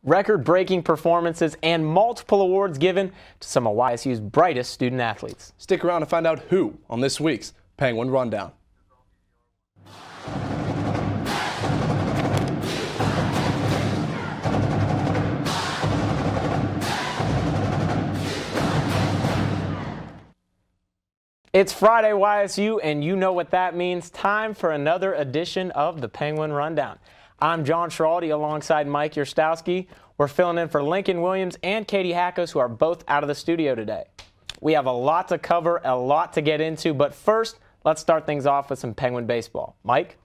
record-breaking performances, and multiple awards given to some of YSU's brightest student athletes. Stick around to find out who on this week's Penguin Rundown. It's Friday, YSU, and you know what that means. Time for another edition of the Penguin Rundown. I'm John Schiraldi alongside Mike Yerstowski. We're filling in for Lincoln Williams and Katie Hackos, who are both out of the studio today. We have a lot to cover, a lot to get into, but first, let's start things off with some Penguin baseball. Mike?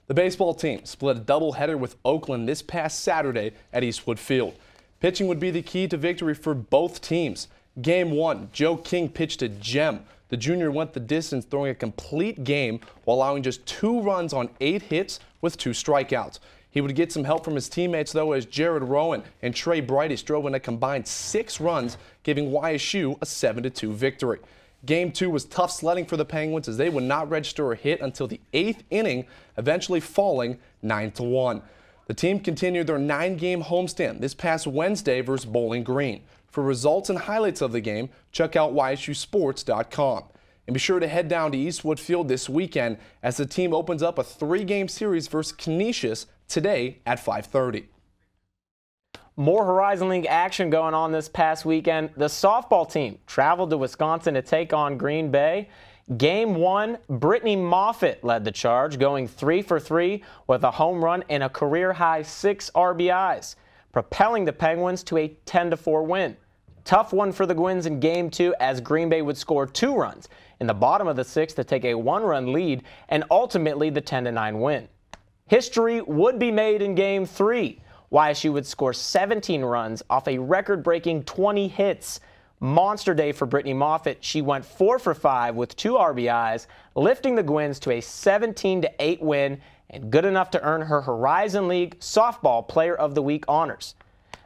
The baseball team split a doubleheader with Oakland this past Saturday at Eastwood Field. Pitching would be the key to victory for both teams. Game 1, Joe King pitched a gem. The junior went the distance, throwing a complete game while allowing just 2 runs on 8 hits with 2 strikeouts. He would get some help from his teammates, though, as Jared Rowan and Trey Brightis drove in a combined 6 runs, giving YSU a 7-2 victory. Game 2 was tough sledding for the Penguins, as they would not register a hit until the 8th inning, eventually falling 9-1. The team continued their 9-game homestand this past Wednesday versus Bowling Green. For results and highlights of the game, check out YSUsports.com. And be sure to head down to Eastwood Field this weekend as the team opens up a 3-game series versus Canisius today at 5:30. More Horizon League action going on this past weekend. The softball team traveled to Wisconsin to take on Green Bay. Game 1, Brittany Moffitt led the charge, going 3 for 3 with a home run and a career-high 6 RBIs, propelling the Penguins to a 10-4 win. Tough one for the Gwins in Game 2, as Green Bay would score 2 runs in the bottom of the 6th to take a 1-run lead and ultimately the 10-9 win. History would be made in Game 3. YSU would score 17 runs off a record-breaking 20 hits. Monster day for Brittany Moffitt. She went 4 for 5 with 2 RBIs, lifting the Gwins to a 17-8 win and good enough to earn her Horizon League Softball Player of the Week honors.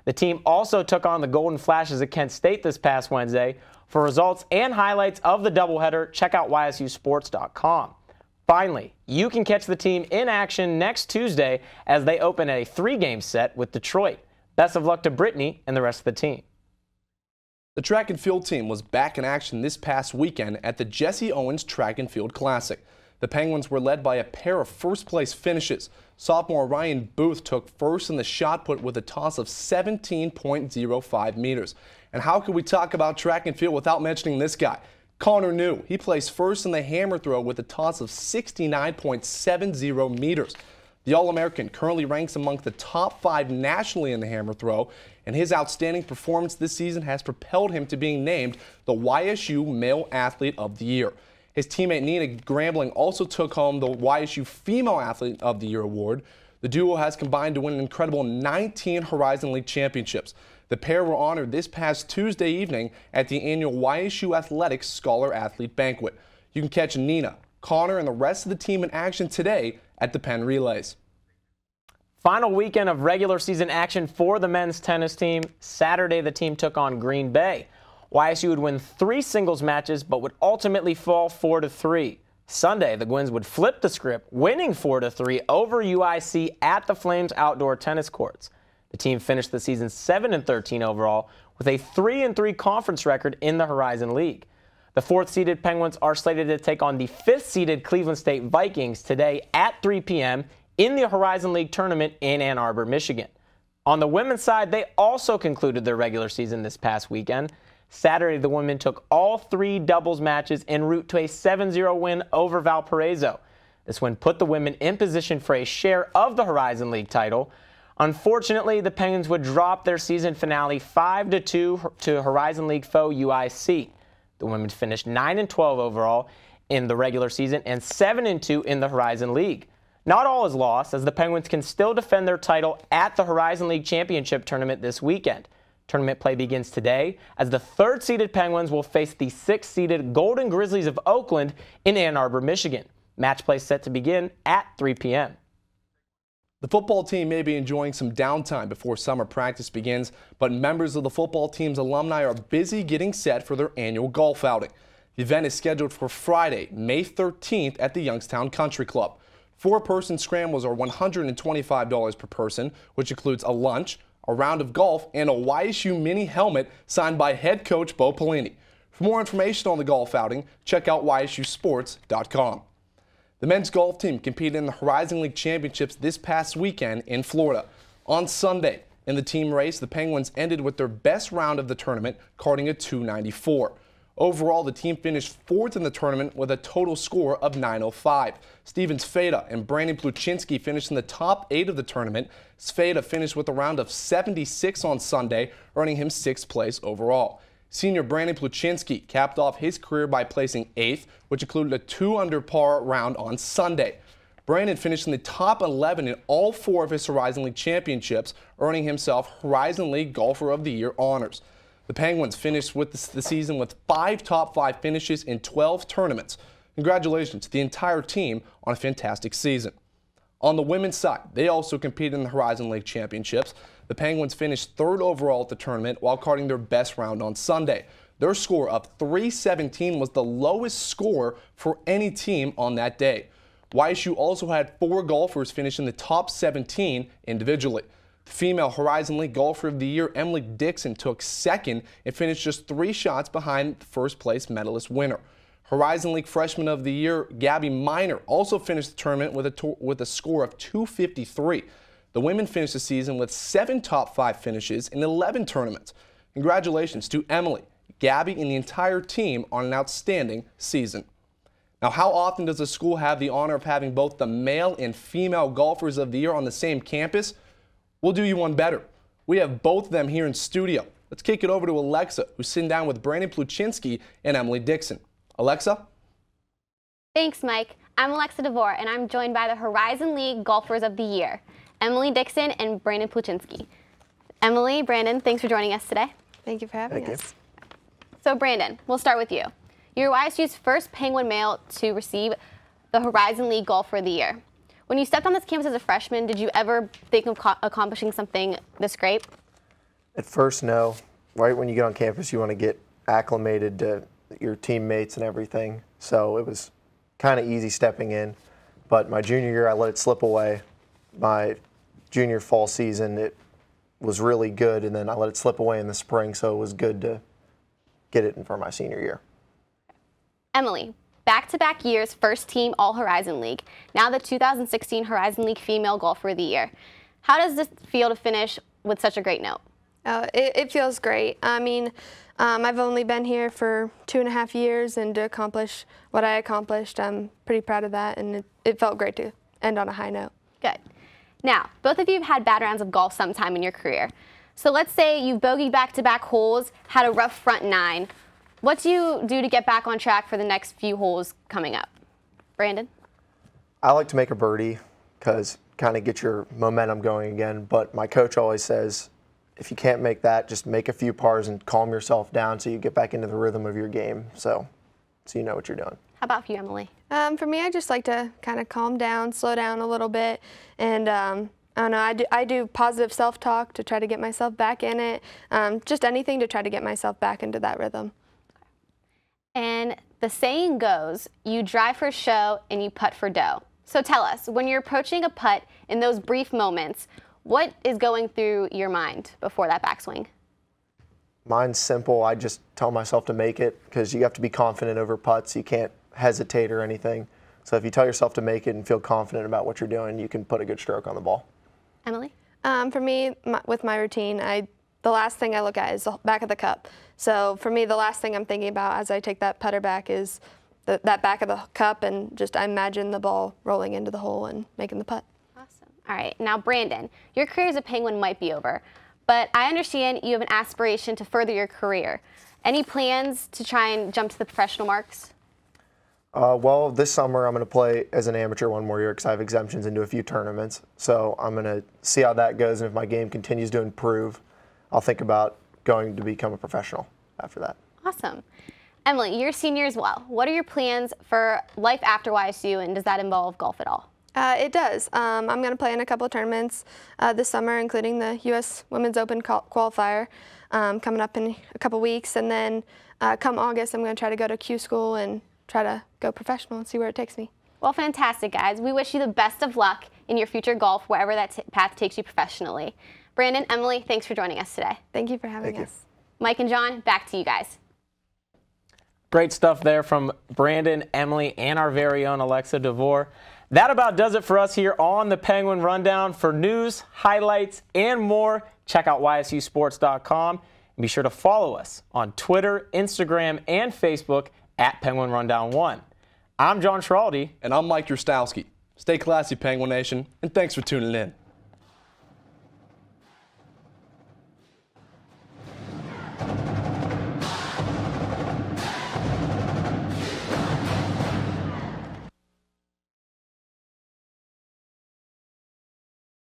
The team also took on the Golden Flashes at Kent State this past Wednesday. For results and highlights of the doubleheader, check out YSUsports.com. Finally, you can catch the team in action next Tuesday as they open a 3-game set with Detroit. Best of luck to Brittany and the rest of the team. The track and field team was back in action this past weekend at the Jesse Owens Track and Field Classic. The Penguins were led by a pair of first-place finishes. Sophomore Ryan Booth took first in the shot put with a toss of 17.05 meters. And how could we talk about track and field without mentioning this guy? Connor New. He placed first in the hammer throw with a toss of 69.70 meters. The All-American currently ranks among the top 5 nationally in the hammer throw, and his outstanding performance this season has propelled him to being named the YSU Male Athlete of the Year. His teammate Nina Grambling also took home the YSU Female Athlete of the Year award. The duo has combined to win an incredible 19 Horizon League championships. The pair were honored this past Tuesday evening at the annual YSU Athletics Scholar Athlete Banquet. You can catch Nina, Connor, and the rest of the team in action today at the Penn Relays. Final weekend of regular season action for the men's tennis team. Saturday, the team took on Green Bay. YSU would win 3 singles matches, but would ultimately fall 4-3. Sunday, the Gwins would flip the script, winning 4-3 over UIC at the Flames outdoor tennis courts. The team finished the season 7-13 overall with a 3-3 conference record in the Horizon League. The 4th-seeded Penguins are slated to take on the 5th-seeded Cleveland State Vikings today at 3 p.m. in the Horizon League tournament in Ann Arbor, Michigan. On the women's side, they also concluded their regular season this past weekend. Saturday, the women took all 3 doubles matches en route to a 7-0 win over Valparaiso. This win put the women in position for a share of the Horizon League title. Unfortunately, the Penguins would drop their season finale 5-2 to Horizon League foe UIC. The women finished 9-12 overall in the regular season and 7-2 in the Horizon League. Not all is lost, as the Penguins can still defend their title at the Horizon League Championship Tournament this weekend. Tournament play begins today as the 3rd-seeded Penguins will face the 6th-seeded Golden Grizzlies of Oakland in Ann Arbor, Michigan. Match play set to begin at 3 p.m. The football team may be enjoying some downtime before summer practice begins, but members of the football team's alumni are busy getting set for their annual golf outing. The event is scheduled for Friday, May 13th at the Youngstown Country Club. 4-person scrambles are $125 per person, which includes a lunch, a round of golf, and a YSU mini helmet signed by head coach Bo Pelini. For more information on the golf outing, check out YSUsports.com. The men's golf team competed in the Horizon League Championships this past weekend in Florida. On Sunday, in the team race, the Penguins ended with their best round of the tournament, carding a .294. Overall, the team finished fourth in the tournament with a total score of .905. Steven Sfeda and Brandon Pluchinski finished in the top 8 of the tournament. Sfeda finished with a round of 76 on Sunday, earning him 6th place overall. Senior Brandon Pluchinski capped off his career by placing 8th, which included a 2-under par round on Sunday. Brandon finished in the top 11 in all 4 of his Horizon League championships, earning himself Horizon League Golfer of the Year honors. The Penguins finished with the season with 5 top 5 finishes in 12 tournaments. Congratulations to the entire team on a fantastic season. On the women's side, they also competed in the Horizon League Championships. The Penguins finished 3rd overall at the tournament while carding their best round on Sunday. Their score of .317 was the lowest score for any team on that day. YSU also had 4 golfers finish in the top 17 individually. The female Horizon League Golfer of the Year, Emily Dixon, took 2nd and finished just 3 shots behind the 1st place medalist winner. Horizon League Freshman of the Year, Gabby Miner, also finished the tournament with a score of .253. The women finished the season with 7 top 5 finishes in 11 tournaments. Congratulations to Emily, Gabby, and the entire team on an outstanding season. Now, how often does a school have the honor of having both the male and female golfers of the year on the same campus? We'll do you one better. We have both of them here in studio. Let's kick it over to Alexa, who's sitting down with Brandon Pluchinski and Emily Dixon. Alexa? Thanks, Mike. I'm Alexa DeVore, and I'm joined by the Horizon League Golfers of the Year, Emily Dixon and Brandon Pluchinski. Emily, Brandon, thanks for joining us today. Thank you for having us. So, Brandon, we'll start with you. You're YSU's first Penguin male to receive the Horizon League Golfer of the Year. When you stepped on this campus as a freshman, did you ever think of accomplishing something this great? At first, no. Right when you get on campus, you want to get acclimated to your teammates and everything. So it was kind of easy stepping in. But my junior year, I let it slip away. My junior fall season, it was really good, and then I let it slip away in the spring, so it was good to get it in for my senior year. Emily, back-to-back years, first team All-Horizon League. Now the 2016 Horizon League Female Golfer of the Year. How does this feel to finish with such a great note? It feels great. I mean, I've only been here for 2.5 years, and to accomplish what I accomplished, I'm pretty proud of that, and it felt great to end on a high note. Good. Now, both of you have had bad rounds of golf sometime in your career. So let's say you've bogeyed back-to-back holes, had a rough front 9. What do you do to get back on track for the next few holes coming up? Brandon? I like to make a birdie because kind of get your momentum going again, but my coach always says, if you can't make that, just make a few pars and calm yourself down so you get back into the rhythm of your game, so you know what you're doing. How about for you, Emily? For me, I just like to kind of calm down, slow down a little bit, and I don't know, I do positive self-talk to try to get myself back in it, just anything to try to get myself back into that rhythm. And the saying goes, you drive for show and you putt for dough. So tell us, when you're approaching a putt in those brief moments, what is going through your mind before that backswing? Mine's simple. I just tell myself to make it because you have to be confident over putts. You can't hesitate or anything. So if you tell yourself to make it and feel confident about what you're doing, you can put a good stroke on the ball. Emily? For me, with my routine, the last thing I look at is the back of the cup. So for me, the last thing I'm thinking about as I take that putter back is that back of the cup, and just I imagine the ball rolling into the hole and making the putt. Awesome. All right, now Brandon, your career as a Penguin might be over, but I understand you have an aspiration to further your career. Any plans to try and jump to the professional marks? Well, this summer I'm going to play as an amateur one more year because I have exemptions into a few tournaments. So I'm going to see how that goes, and if my game continues to improve, I'll think about going to become a professional after that. Awesome. Emily, you're a senior as well. What are your plans for life after YSU, and does that involve golf at all? It does. I'm going to play in a couple of tournaments this summer, including the U.S. Women's Open qualifier coming up in a couple weeks. And then come August, I'm going to try to go to Q school and try to go professional and see where it takes me. Well, fantastic, guys. We wish you the best of luck in your future golf, wherever that path takes you professionally. Brandon, Emily, thanks for joining us today. Thank you for having Thank you. us. Mike and John, back to you guys. Great stuff there from Brandon, Emily, and our very own Alexa DeVore. That about does it for us here on the Penguin Rundown. For news, highlights, and more, check out ysusports.com. And be sure to follow us on Twitter, Instagram, and Facebook at Penguin Rundown 1. I'm John Schiraldi. And I'm Mike Drostowski. Stay classy, Penguin Nation, and thanks for tuning in.